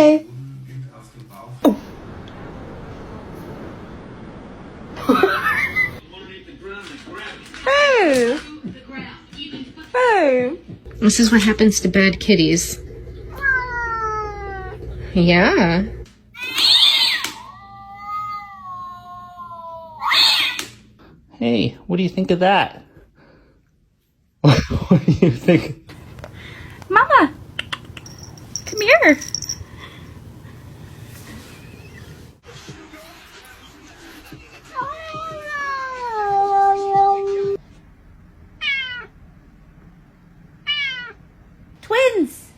Okay. Oh. Oh. Oh. This is what happens to bad kitties. Yeah. Hey, what do you think of that? What do you think? Mama, come here. Twins.